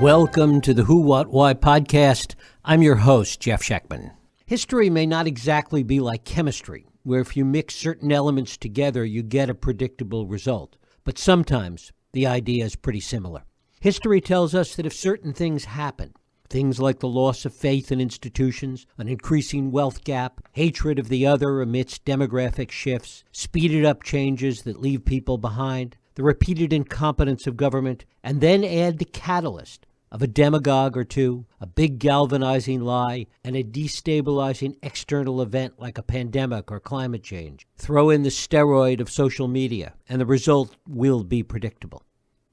Welcome to the Who, What, Why podcast. I'm your host, Jeff Schechtman. History may not exactly be like chemistry, where if you mix certain elements together, you get a predictable result. But sometimes the idea is pretty similar. History tells us that if certain things happen, things like the loss of faith in institutions, an increasing wealth gap, hatred of the other amidst demographic shifts, speeded up changes that leave people behind, the repeated incompetence of government, and then add the catalyst of a demagogue or two, a big galvanizing lie, and a destabilizing external event like a pandemic or climate change. Throw in the steroid of social media, and the result will be predictable.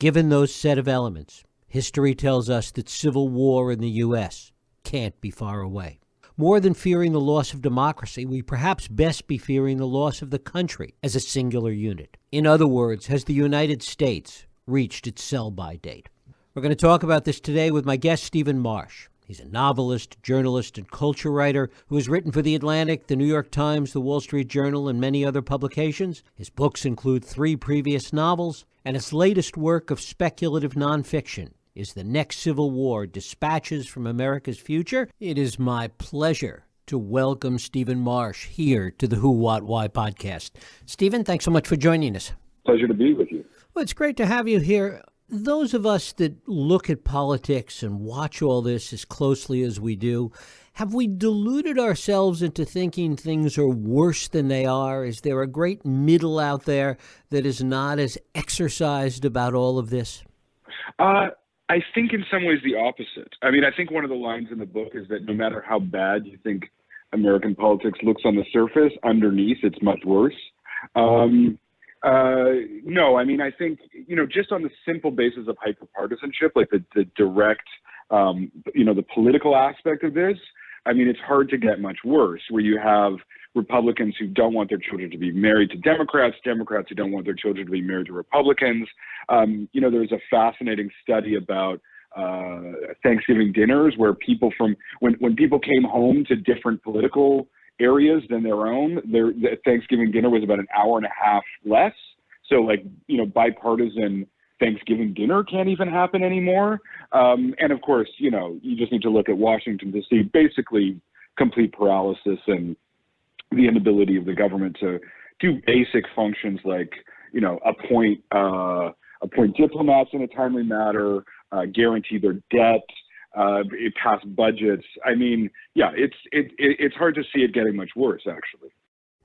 Given those set of elements, history tells us that civil war in the U.S. can't be far away. More than fearing the loss of democracy, we perhaps best be fearing the loss of the country as a singular unit. In other words, has the United States reached its sell-by date? We're going to talk about this today with my guest, Stephen Marche. He's a novelist, journalist, and culture writer who has written for The Atlantic, The New York Times, The Wall Street Journal, and many other publications. His books include 3 previous novels, and his latest work of speculative nonfiction is The Next Civil War, Dispatches from America's Future. It is my pleasure to welcome Stephen Marche here to the Who, What, Why podcast. Stephen, thanks so much for joining us. Pleasure to be with you. Well, it's great to have you here. Those of us that look at politics and watch all this as closely as we do, have we deluded ourselves into thinking things are worse than they are? Is there a great middle out there that is not as exercised about all of this? I think in some ways the opposite. I mean, I think one of the lines in the book is that no matter how bad you think American politics looks on the surface, underneath it's much worse. No, I mean, I think, just on the simple basis of hyperpartisanship, like the direct, the political aspect of this, I mean, it's hard to get much worse, where you have Republicans who don't want their children to be married to Democrats, Democrats who don't want their children to be married to Republicans. There's a fascinating study about Thanksgiving dinners where people when people came home to different political areas than their own, their Thanksgiving dinner was about an hour and a half less. So bipartisan Thanksgiving dinner can't even happen anymore. And of course, you just need to look at Washington to see basically complete paralysis and the inability of the government to do basic functions like, appoint diplomats in a timely manner, guarantee their debt, pass budgets. I mean, it's hard to see it getting much worse, actually.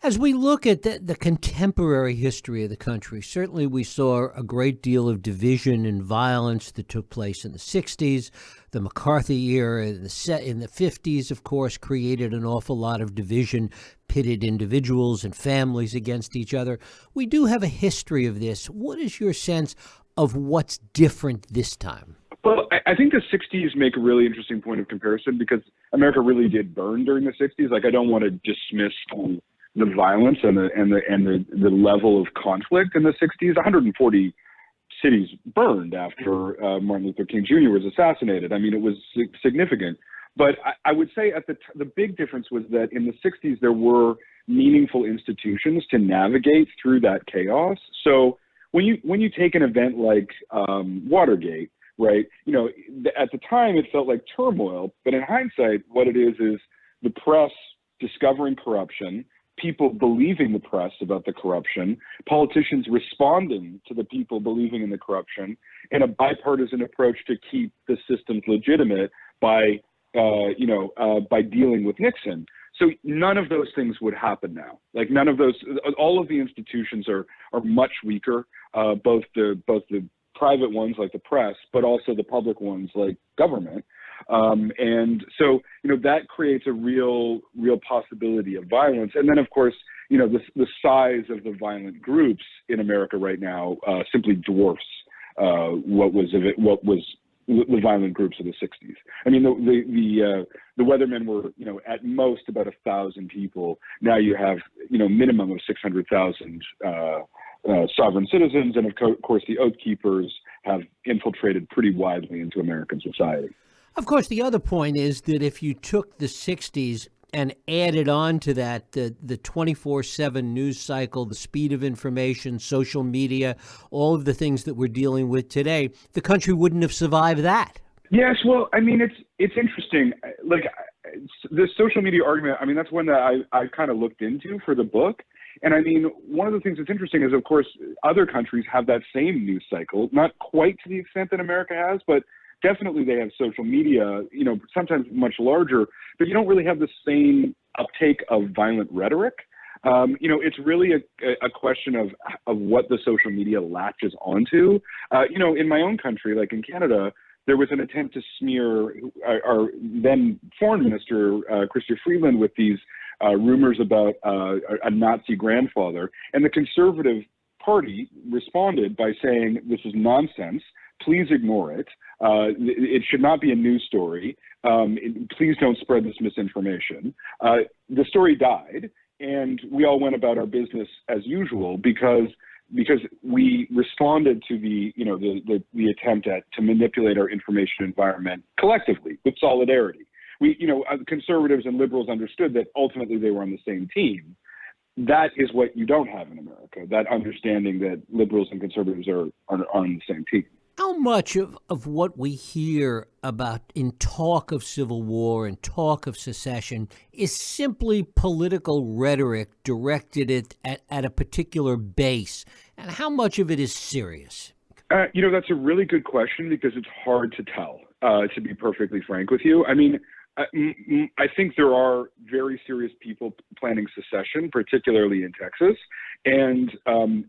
As we look at the contemporary history of the country, certainly we saw a great deal of division and violence that took place in the 60s. The McCarthy era in the 50s, of course, created an awful lot of division, pitted individuals and families against each other. We do have a history of this. What is your sense of what's different this time? Well, I think the 60s make a really interesting point of comparison because America really did burn during the 60s. I don't want to dismiss the violence and the level of conflict in the 60s. 140 cities burned after Martin Luther King Jr. was assassinated. I mean, it was significant. But I would say the big difference was that in the 60s, there were meaningful institutions to navigate through that chaos. So when you take an event like Watergate, right, at the time it felt like turmoil, but in hindsight, what it is the press discovering corruption, people believing the press about the corruption, politicians responding to the people believing in the corruption, and a bipartisan approach to keep the systems legitimate by dealing with Nixon. So none of those things would happen now. Like none of those, all of the institutions are much weaker, both the private ones like the press, but also the public ones like government. And so, that creates a real possibility of violence. And then, of course, the size of the violent groups in America right now simply dwarfs what was the violent groups of the 60s. I mean, the Weathermen were, at most about 1,000 people. Now you have, minimum of 600,000 sovereign citizens. And of course, the Oath Keepers have infiltrated pretty widely into American society. Of course, the other point is that if you took the 60s and added on to that the 24/7 news cycle, the speed of information, social media, all of the things that we're dealing with today, the country wouldn't have survived that. Yes, well, I mean, it's interesting. Like the social media argument. I mean, that's one that I kind of looked into for the book. And I mean, one of the things that's interesting is, of course, other countries have that same news cycle, not quite to the extent that America has, but definitely they have social media. You know, sometimes much larger, but you don't really have the same uptake of violent rhetoric. You know, it's really a question of what the social media latches onto. You know, in my own country, like in Canada, there was an attempt to smear our then foreign minister, Chrystia Freeland, with these rumors about a Nazi grandfather. And the Conservative Party responded by saying, this is nonsense. Please ignore it. It should not be a news story. Please don't spread this misinformation. The story died, and we all went about our business as usual because we responded to the attempt to manipulate our information environment collectively with solidarity. Conservatives and liberals understood that ultimately they were on the same team. That is what you don't have in America, that understanding that liberals and conservatives are on the same team. How much of what we hear about in talk of civil war and talk of secession is simply political rhetoric directed at a particular base? And how much of it is serious? That's a really good question because it's hard to tell, to be perfectly frank with you. I mean, I think there are very serious people planning secession, particularly in Texas, and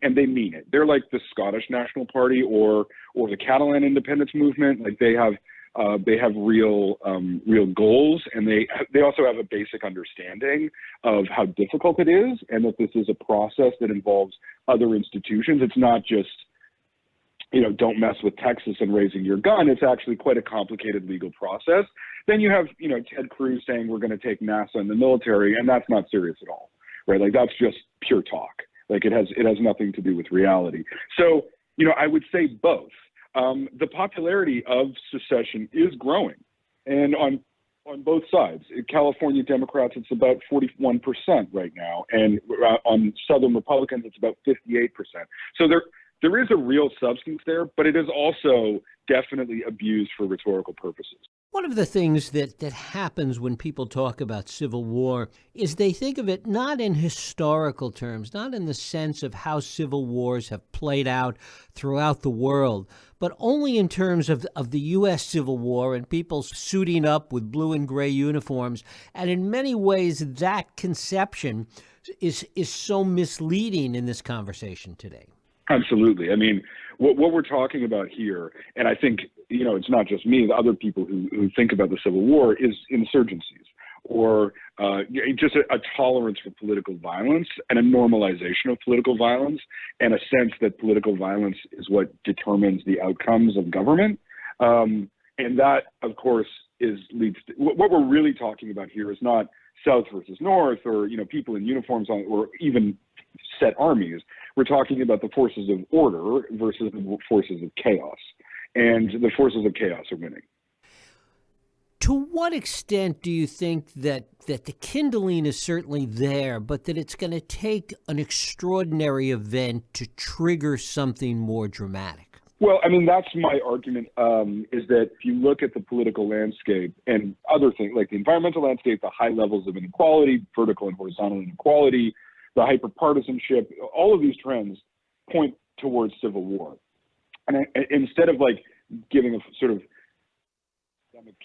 they mean it. They're like the Scottish National Party or the Catalan independence movement. Like they have real goals, and they also have a basic understanding of how difficult it is, and that this is a process that involves other institutions. It's not just, don't mess with Texas and raising your gun. It's actually quite a complicated legal process. Then you have, Ted Cruz saying we're going to take NASA and the military, and that's not serious at all, right? Like that's just pure talk. Like it has nothing to do with reality. So, I would say both. The popularity of secession is growing, and on both sides. In California Democrats, it's about 41% right now, and on Southern Republicans, it's about 58%. So there is a real substance there, but it is also definitely abused for rhetorical purposes. One of the things that happens when people talk about civil war is they think of it not in historical terms, not in the sense of how civil wars have played out throughout the world, but only in terms of the U.S. Civil War and people suiting up with blue and gray uniforms. And in many ways, that conception is so misleading in this conversation today. Absolutely. I mean, what we're talking about here, and I think, it's not just me, the other people who think about the Civil War, is insurgencies or just a tolerance for political violence and a normalization of political violence and a sense that political violence is what determines the outcomes of government. And that, of course, leads to, what we're really talking about here is not South versus North or, people in uniforms or even set armies. We're talking about the forces of order versus the forces of chaos. And the forces of chaos are winning. To what extent do you think that the kindling is certainly there, but that it's going to take an extraordinary event to trigger something more dramatic? Well, I mean, that's my argument, is that if you look at the political landscape and other things, like the environmental landscape, the high levels of inequality, vertical and horizontal inequality, the hyperpartisanship, all of these trends point towards civil war. And instead of giving a sort of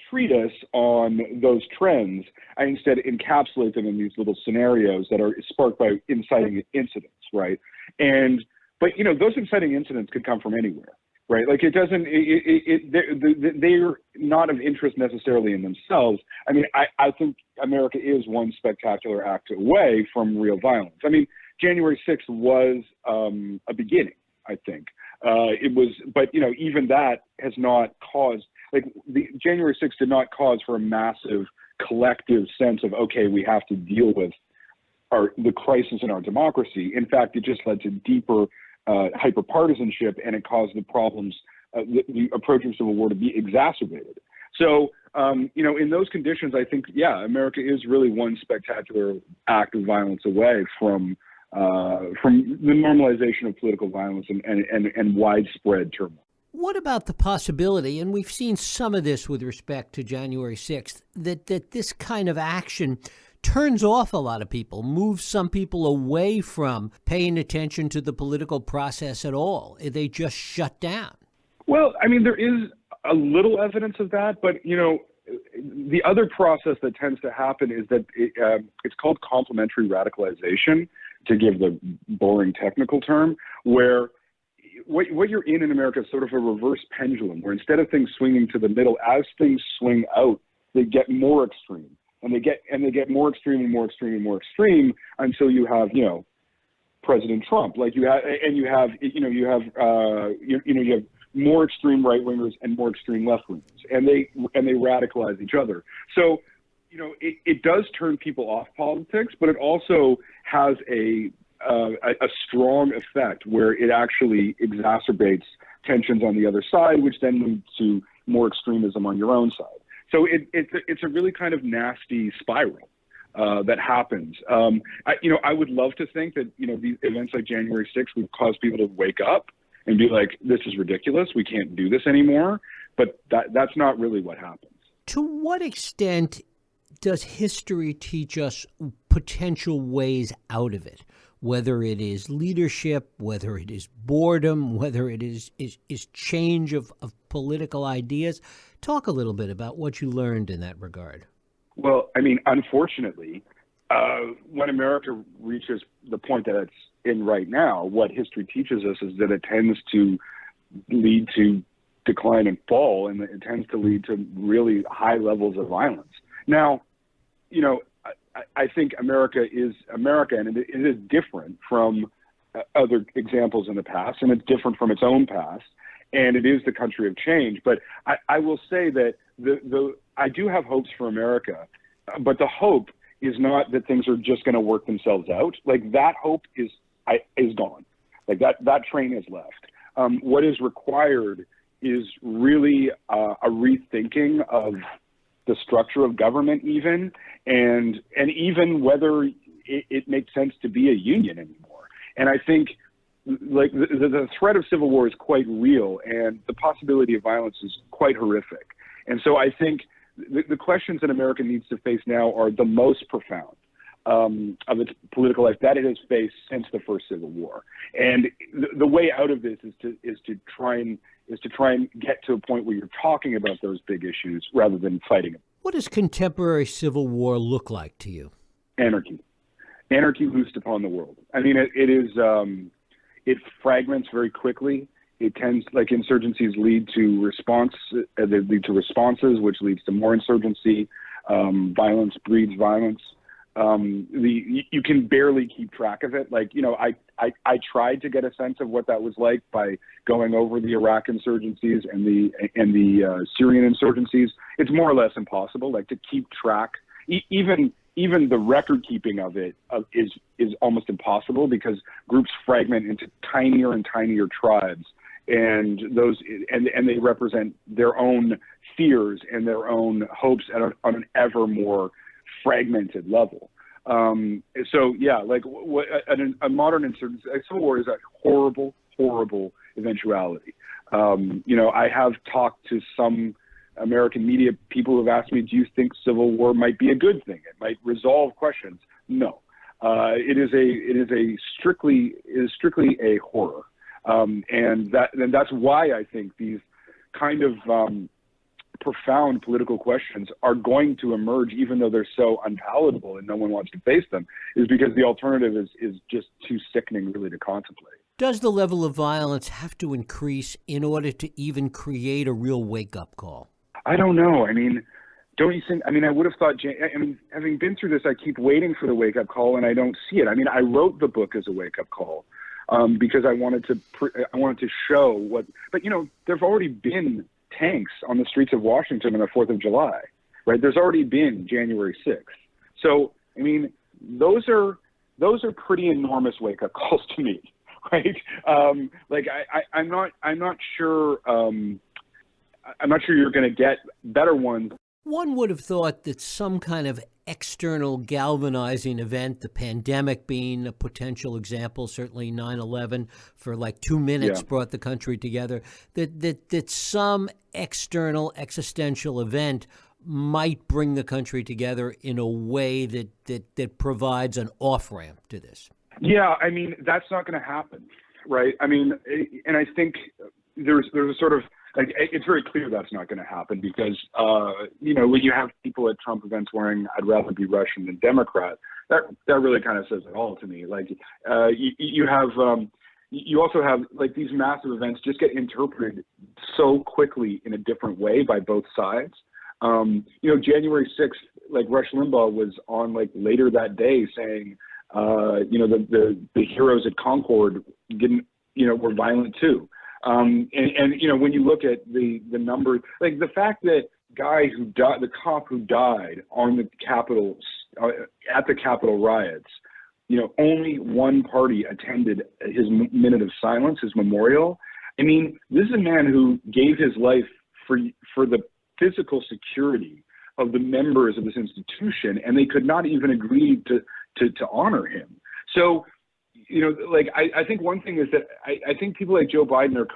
treatise on those trends, I instead encapsulate them in these little scenarios that are sparked by inciting incidents, right? But those inciting incidents could come from anywhere, right? Like they're not of interest necessarily in themselves. I mean, I think America is one spectacular act away from real violence. I mean, January 6th was a beginning, I think. It was, but even that has not caused, the January 6th did not cause for a massive collective sense of, okay, we have to deal with the crisis in our democracy. In fact, it just led to deeper hyperpartisanship, and it caused the problems, the approach of civil war to be exacerbated. So, in those conditions, I think, America is really one spectacular act of violence away from the normalization of political violence and widespread turmoil. What about the possibility, and we've seen some of this with respect to January 6th, that this kind of action turns off a lot of people, moves some people away from paying attention to the political process at all? They just shut down. Well, I mean, there is a little evidence of that, but, the other process that tends to happen is that it's called complementary radicalization, to give the boring technical term, where what you're in America is sort of a reverse pendulum, where instead of things swinging to the middle, as things swing out, they get more extreme, and they get more extreme and more extreme and more extreme until you have, President Trump, you have more extreme right wingers and more extreme left wingers, and they radicalize each other. So, it does turn people off politics, but it also has a strong effect where it actually exacerbates tensions on the other side, which then leads to more extremism on your own side. So it's a really kind of nasty spiral that happens. I would love to think that these events like January 6th would cause people to wake up and be like, this is ridiculous, we can't do this anymore. But that's not really what happens. To what extent does history teach us potential ways out of it? Whether it is leadership, whether it is boredom, whether it is change of political ideas. Talk a little bit about what you learned in that regard. Well, I mean, unfortunately, when America reaches the point that it's in right now, what history teaches us is that it tends to lead to decline and fall, and it tends to lead to really high levels of violence. Now, I think America is America, and it is different from other examples in the past, and it's different from its own past, and it is the country of change. But I will say that I do have hopes for America, but the hope is not that things are just going to work themselves out. Like, that hope is gone. Like, that train has left. What is required is really a rethinking of the structure of government, even, and even whether it makes sense to be a union anymore. And I think, like, the threat of civil war is quite real, and the possibility of violence is quite horrific. And so I think the questions that America needs to face now are the most profound of its political life that it has faced since the first Civil War. And the way out of this is to try and get to a point where you're talking about those big issues rather than fighting them. What does contemporary civil war look like to you? Anarchy loosed upon the world. I mean, it fragments very quickly. It tends, like, insurgencies lead to responses, which leads to more insurgency. Violence breeds violence. You can barely keep track of it. Like, I tried to get a sense of what that was like by going over the Iraq insurgencies and the Syrian insurgencies. It's more or less impossible, like, to keep track. Even the record keeping of it is almost impossible, because groups fragment into tinier and tinier tribes, and they represent their own fears and their own hopes on an ever more fragmented level. So yeah, like, a modern insurgency, civil war is a horrible, horrible eventuality. I have talked to some American media people who have asked me, do you think civil war might be a good thing? It might resolve questions. No, it is strictly a horror. And that's why I think these kind of profound political questions are going to emerge, even though they're so unpalatable and no one wants to face them, is because the alternative is just too sickening really to contemplate. Does the level of violence have to increase in order to even create a real wake-up call? I don't know. I mean, don't you think? I mean, I would have thought. I mean, having been through this, I keep waiting for the wake-up call, and I don't see it. I mean, I wrote the book as a wake-up call because I wanted to show what. But there've already been tanks on the streets of Washington on the 4th of July, right? There's already been January 6th. So, I mean, those are pretty enormous wake-up calls to me, right? Like, I'm not sure. I'm not sure you're going to get better ones. One would have thought that some kind of external galvanizing event, the pandemic being a potential example, certainly 9/11 for like 2 minutes brought the country together, that some external existential event might bring the country together in a way that provides an off-ramp to this? Yeah, I mean, that's not going to happen, right? I mean, and I think there's a sort of, like, it's very clear that's not going to happen because, when you have people at Trump events wearing "I'd rather be Russian than Democrat," that really kind of says it all to me. Like, you also have, like, these massive events just get interpreted so quickly in a different way by both sides. January 6th, like, Rush Limbaugh was on, like, later that day saying, the heroes at Concord were violent too. When you look at the numbers, like the fact that the cop who died on the Capitol, at the Capitol riots, only one party attended his minute of silence, his memorial. I mean, this is a man who gave his life for the physical security of the members of this institution, and they could not even agree to honor him. So, I think one thing is that I think people like Joe Biden are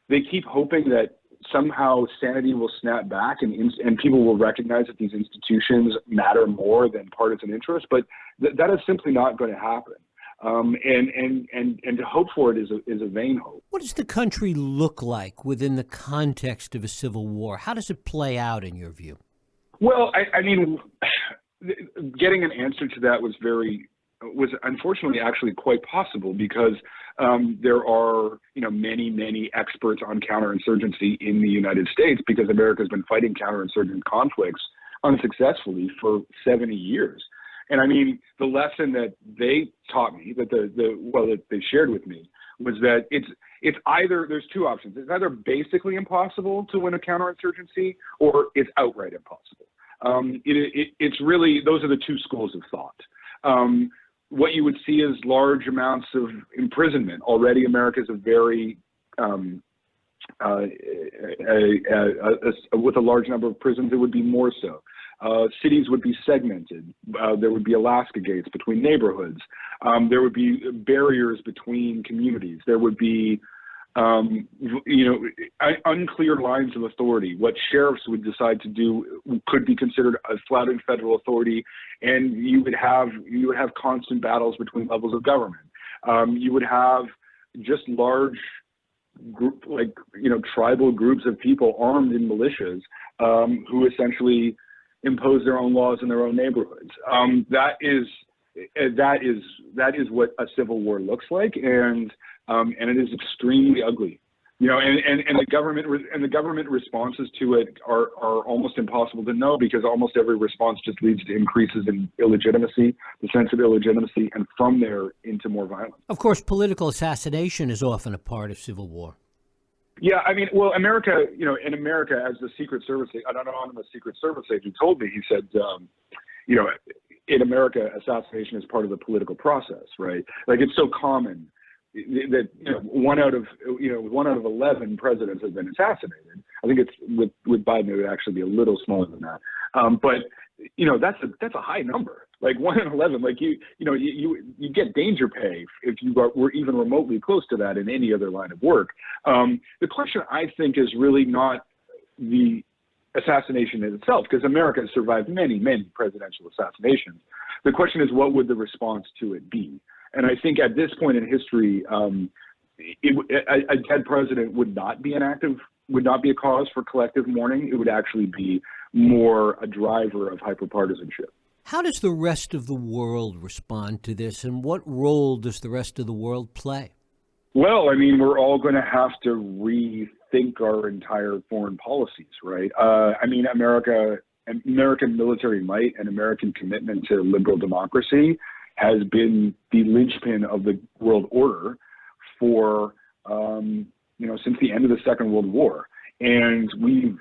they keep hoping that somehow sanity will snap back and people will recognize that these institutions matter more than partisan interest, but that is simply not going to happen. And to hope for it is a vain hope. What does the country look like within the context of a civil war? How does it play out in your view? Well, I mean, getting an answer to that was unfortunately actually quite possible because there are, many experts on counterinsurgency in the United States because America has been fighting counterinsurgent conflicts unsuccessfully for 70 years. And I mean, the lesson that they taught me, that they shared with me, was that it's either, there's two options. It's either basically impossible to win a counterinsurgency or it's outright impossible. It's really, those are the two schools of thought. What you would see is large amounts of imprisonment. Already America is a very, with a large number of prisons, it would be more so. Cities would be segmented. There would be Alaska gates between neighborhoods. There would be barriers between communities. There would be, unclear lines of authority. What sheriffs would decide to do could be considered a flat-out federal authority, and you would have constant battles between levels of government. You would have just large tribal groups of people armed in militias who essentially impose their own laws in their own neighborhoods. That is what a civil war looks like, and it is extremely ugly. And the government responses to it are almost impossible to know because almost every response just leads to increases in illegitimacy, the sense of illegitimacy, and from there into more violence. Of course, political assassination is often a part of civil war. Yeah, I mean, well, America, in America, as the Secret Service, an anonymous Secret Service agent told me, he said, in America, assassination is part of the political process, right? Like, it's so common that one out of 11 presidents has been assassinated. I think it's with Biden it would actually be a little smaller than that. But that's a high number. Like 1 in 11. Like you get danger pay if you were even remotely close to that in any other line of work. The question I think is really not the assassination in itself, because America has survived many presidential assassinations. The question is, what would the response to it be? And I think at this point in history, a dead president would not be a cause for collective mourning. It would actually be more a driver of hyperpartisanship. How does the rest of the world respond to this, and what role does the rest of the world play? Well, I mean, we're all going to have to rethink our entire foreign policies, right? I mean, American military might and American commitment to liberal democracy has been the linchpin of the world order for, since the end of the Second World War. And we've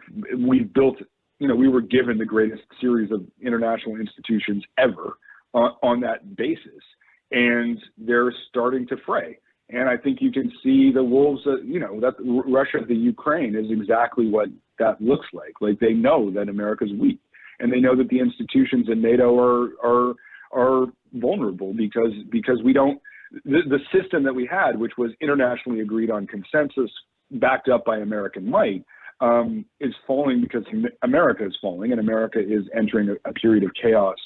built, we were given the greatest series of international institutions ever on that basis. And they're starting to fray. And I think you can see the wolves, that Russia, the Ukraine is exactly what that looks like. Like, they know that America's weak. and they know that the institutions in NATO are vulnerable because we don't. The system that we had, which was internationally agreed on consensus, backed up by American might, is falling because America is falling, and America is entering a period of chaos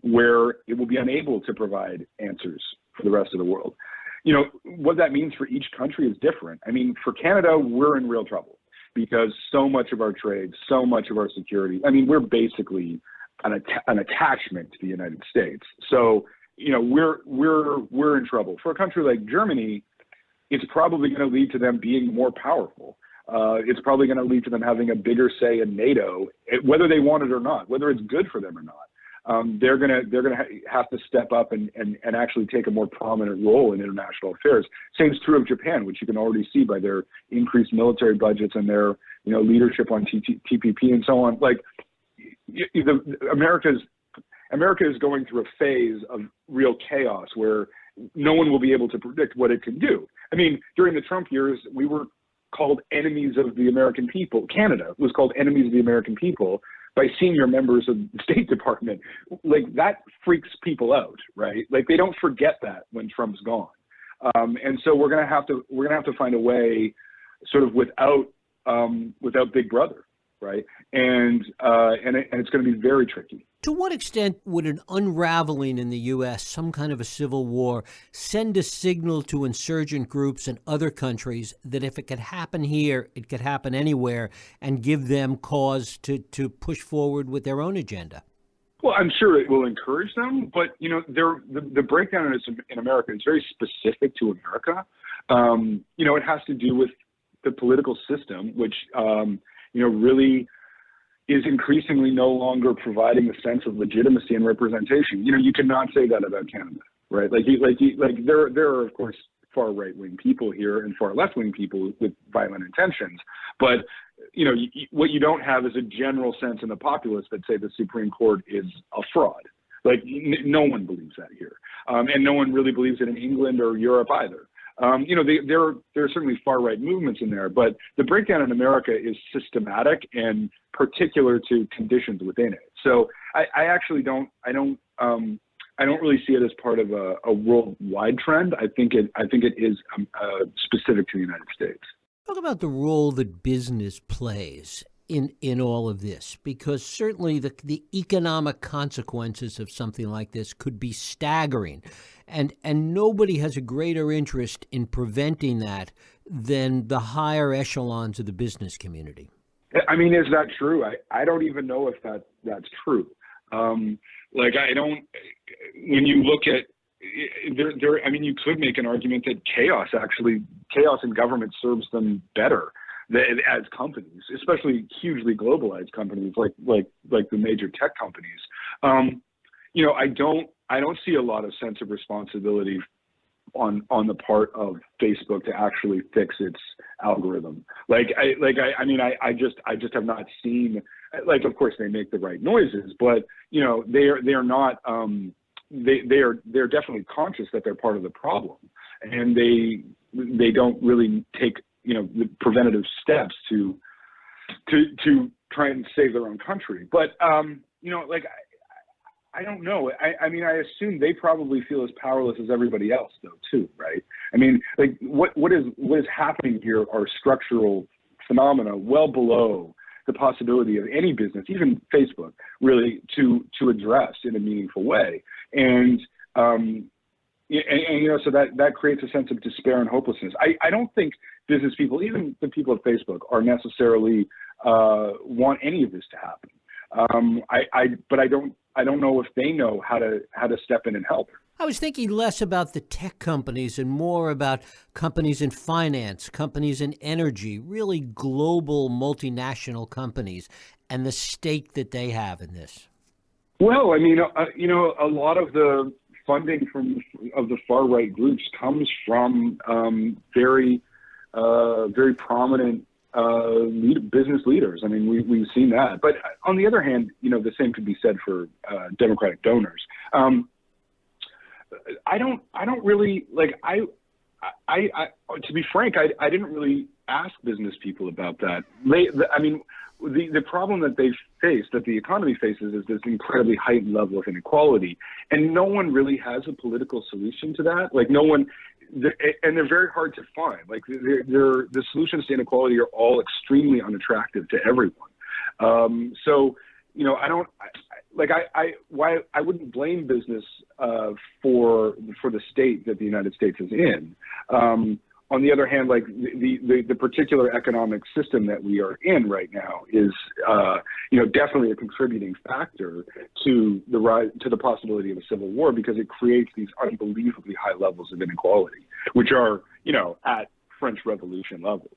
where it will be unable to provide answers for the rest of the world. You know, what that means for each country is different. I mean, for Canada, we're in real trouble because so much of our trade, so much of our security, I mean, we're basically an attachment to the United States. So, you know, we're in trouble. For a country like Germany, it's probably going to lead to them being more powerful. It's probably going to lead to them having a bigger say in NATO, whether they want it or not, whether it's good for them or not. They're gonna have to step up and actually take a more prominent role in international affairs. Same is true of Japan, which you can already see by their increased military budgets and their leadership on TPP and so on. Like America is going through a phase of real chaos where no one will be able to predict what it can do. I mean, during the Trump years, we were called enemies of the American people. Canada was called enemies of the American people by senior members of the State Department. Like, that freaks people out, right? Like, they don't forget that when Trump's gone. And so we're gonna have to find a way, sort of without Big Brother, right? And it's going to be very tricky. To what extent would an unraveling in the U.S., some kind of a civil war, send a signal to insurgent groups in other countries that if it could happen here, it could happen anywhere, and give them cause to push forward with their own agenda? Well, I'm sure it will encourage them, but the breakdown in America is very specific to America. It has to do with the political system, which really is increasingly no longer providing a sense of legitimacy and representation. You cannot say that about Canada, right? There are of course far right-wing people here and far left-wing people with violent intentions, but what you don't have is a general sense in the populace that say the Supreme Court is a fraud. Like, no one believes that here, and no one really believes it in England or Europe either. There are certainly far-right movements in there, but the breakdown in America is systematic and particular to conditions within it. So I actually don't really see it as part of a worldwide trend. I think it is specific to the United States. Talk about the role that business plays in all of this, because certainly the economic consequences of something like this could be staggering, and nobody has a greater interest in preventing that than the higher echelons of the business community. I mean, is that true? I don't even know if that's true. When you look at you could make an argument that chaos in government serves them better as companies, especially hugely globalized companies like the major tech companies. I don't see a lot of sense of responsibility on the part of Facebook to actually fix its algorithm. I just have not seen. Of course they make the right noises, but they are not. They're definitely conscious that they're part of the problem, and they don't really take the preventative steps to try and save their own country. But I don't know. I assume they probably feel as powerless as everybody else, though, too, right? What is happening here are structural phenomena well below the possibility of any business, even Facebook, really to address in a meaningful way. And so that creates a sense of despair and hopelessness. I don't think business people, even the people at Facebook, are necessarily want any of this to happen. But I don't know if they know how to step in and help. I was thinking less about the tech companies and more about companies in finance, companies in energy, really global multinational companies, and the stake that they have in this. Well, a lot of the funding of the far right groups comes from very prominent business leaders. We've seen that. But on the other hand, the same could be said for Democratic donors. I don't really to be frank, I didn't really ask business people about that. The problem that they face, that the economy faces, is this incredibly heightened level of inequality, and no one really has a political solution to that. Like no one, and they're very hard to find. Like the solutions to inequality are all extremely unattractive to everyone. So, you know, I wouldn't blame business for the state that the United States is in. On the other hand, like the particular economic system that we are in right now is, you know, definitely a contributing factor to the rise, to the possibility of a civil war, because it creates these unbelievably high levels of inequality, which are, you know, at French Revolution levels.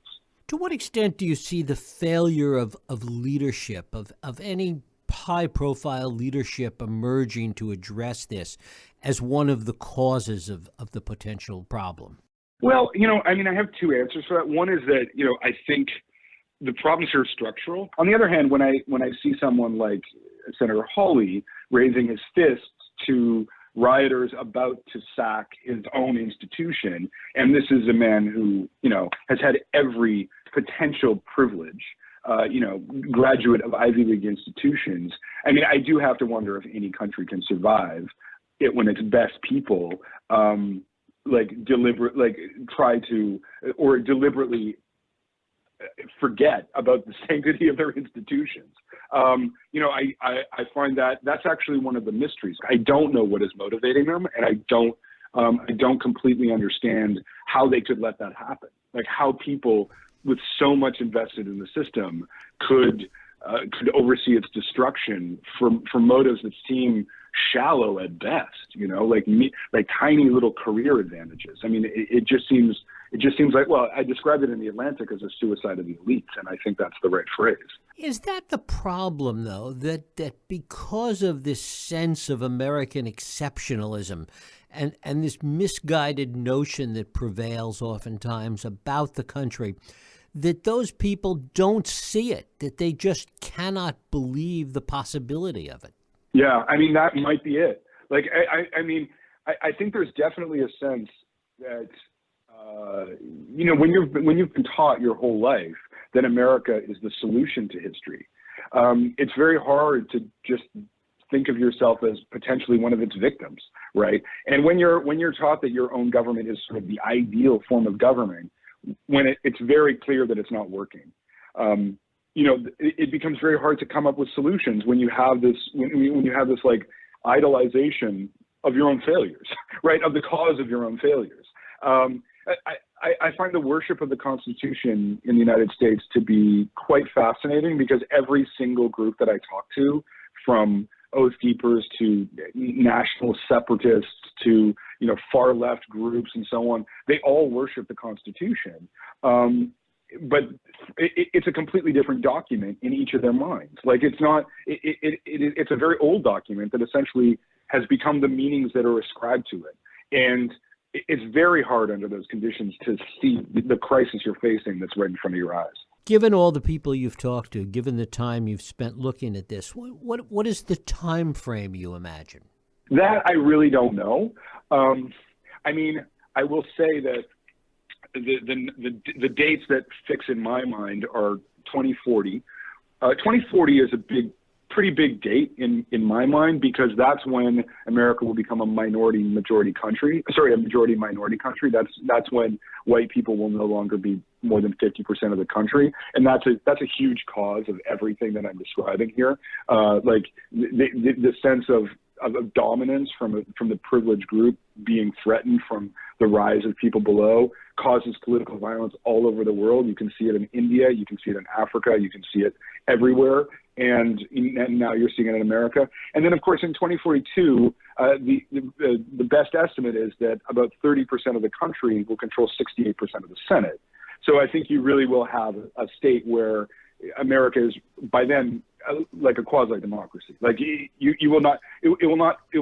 To what extent do you see the failure of leadership, of any high-profile leadership emerging to address this as one of the causes of the potential problem? Well, you know, I mean, I have two answers for that. One is that, you know, I think the problems here are structural. On the other hand, when I see someone like Senator Hawley raising his fists to rioters about to sack his own institution, and this is a man who, you know, has had every potential privilege, you know, graduate of Ivy League institutions. I mean, I do have to wonder if any country can survive it when its best people try to or deliberately forget about the sanctity of their institutions. You know, I find that's actually one of the mysteries. I don't know what is motivating them, and I don't completely understand how they could let that happen. Like how people with so much invested in the system could oversee its destruction for motives that seem shallow at best, you know, like tiny little career advantages. I mean, it just seems like, well, I described it in The Atlantic as a suicide of the elites, and I think that's the right phrase. Is that the problem, though, that because of this sense of American exceptionalism and this misguided notion that prevails oftentimes about the country, that those people don't see it, that they just cannot believe the possibility of it? Yeah, I mean, that might be it. Like, I think there's definitely a sense that, you know, when you've been taught your whole life that America is the solution to history, it's very hard to just think of yourself as potentially one of its victims, right? And when you're taught that your own government is sort of the ideal form of government, when it's very clear that it's not working. You know, it becomes very hard to come up with solutions when you have this like idolization of your own failures, right? Of the cause of your own failures. I find the worship of the Constitution in the United States to be quite fascinating, because every single group that I talk to, from Oath Keepers to national separatists to, you know, far left groups and so on, they all worship the Constitution. But it's a completely different document in each of their minds. Like it's not, it's a very old document that essentially has become the meanings that are ascribed to it. And it's very hard under those conditions to see the crisis you're facing that's right in front of your eyes. Given all the people you've talked to, given the time you've spent looking at this, what is the time frame you imagine? That I really don't know. I mean, I will say that the dates that fix in my mind are 2040. 2040 is a pretty big date in my mind, because that's when America will become a majority-minority country. That's when white people will no longer be more than 50% of the country, and that's a huge cause of everything that I'm describing here. Like the sense of dominance from the privileged group being threatened from the rise of people below causes political violence all over the world. You can see it in India, you can see it in Africa, you can see it everywhere, and now you're seeing it in America. And then, of course, in 2042, the best estimate is that about 30% of the country will control 68% of the Senate. So I think you really will have a state where America is, by then, like a quasi-democracy. Like it will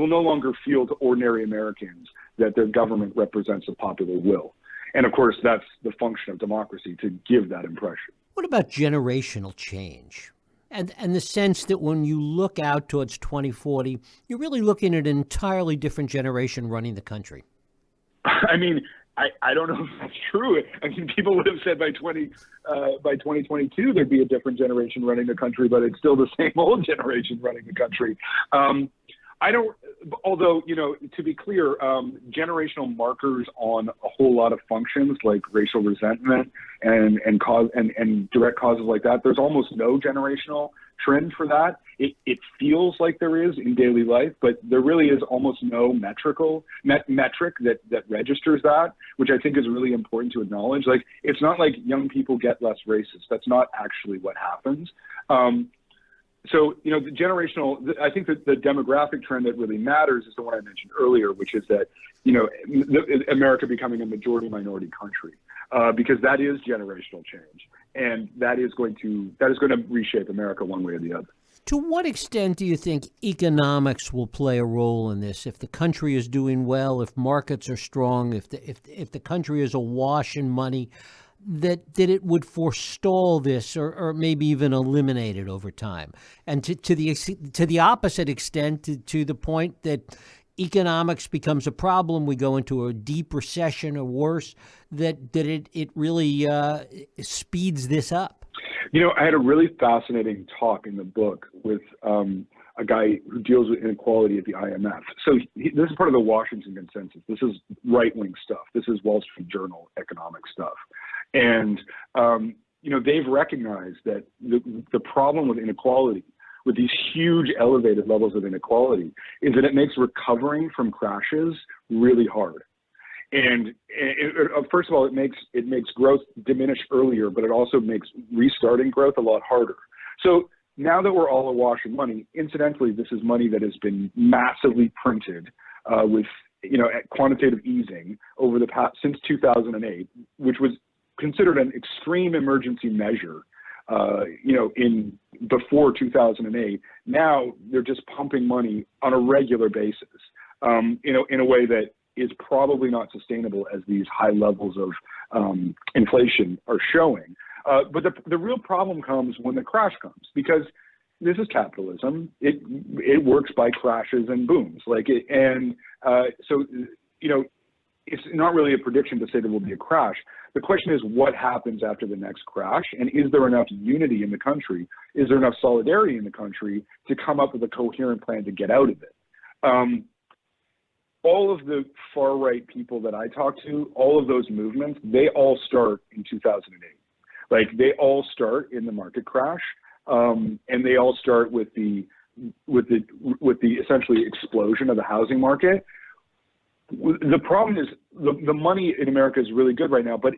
no longer feel to ordinary Americans that their government represents a popular will. And of course, that's the function of democracy, to give that impression. What about generational change? And the sense that when you look out towards 2040, you're really looking at an entirely different generation running the country. I mean, I don't know if that's true. I mean, people would have said by 2022 there'd be a different generation running the country, but it's still the same old generation running the country. I don't. Although, to be clear, generational markers on a whole lot of functions like racial resentment and direct causes like that, there's almost no generational trend for that. It feels like there is in daily life, but there really is almost no metric that registers that, which I think is really important to acknowledge. Like, it's not like young people get less racist. That's not actually what happens. So, the generational, I think that the demographic trend that really matters is the one I mentioned earlier, which is that, America becoming a majority minority country, because that is generational change. And that is going to reshape America one way or the other. To what extent do you think economics will play a role in this? If the country is doing well, if markets are strong, if the country is awash in money, that it would forestall this or maybe even eliminate it over time? And to the opposite extent, to the point that economics becomes a problem, we go into a deep recession or worse, that it really speeds this up? I had a really fascinating talk in the book with a guy who deals with inequality at the IMF. So this is part of the Washington Consensus. This is right-wing stuff. This is Wall Street Journal economic stuff. And, they've recognized that the problem with inequality, with these huge elevated levels of inequality, is that it makes recovering from crashes really hard. And first of all, it makes growth diminish earlier, but it also makes restarting growth a lot harder. So now that we're all awash in money, incidentally, this is money that has been massively printed with quantitative easing over the past since 2008, which was considered an extreme emergency measure. In before 2008. Now they're just pumping money on a regular basis, in a way that is probably not sustainable as these high levels of inflation are showing. But the real problem comes when the crash comes, because this is capitalism. It works by crashes and booms. So it's not really a prediction to say there will be a crash. The question is, what happens after the next crash? And is there enough unity in the country? Is there enough solidarity in the country to come up with a coherent plan to get out of it? All of the far-right people that I talk to, all of those movements, they all start in 2008. They all start in the market crash, and they all start with the essentially explosion of the housing market. The problem is the money in America is really good right now, but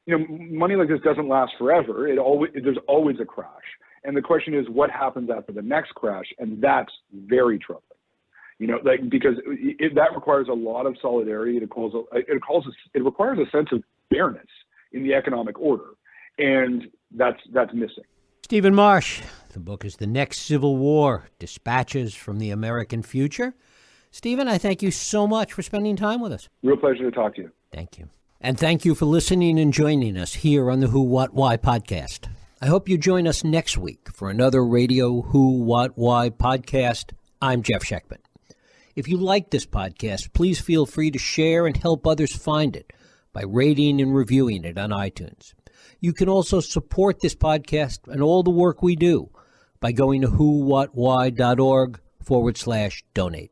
money like this doesn't last forever. There's always a crash, and the question is, what happens after the next crash? And that's very troubling. Because that requires a lot of solidarity. It requires a sense of fairness in the economic order, and that's missing. Stephen Marche, the book is The Next Civil War: Dispatches from the American Future. Stephen, I thank you so much for spending time with us. Real pleasure to talk to you. Thank you. And thank you for listening and joining us here on the Who, What, Why podcast. I hope you join us next week for another Radio Who, What, Why podcast. I'm Jeff Sheckman. If you like this podcast, please feel free to share and help others find it by rating and reviewing it on iTunes. You can also support this podcast and all the work we do by going to whowhatwhy.org/donate.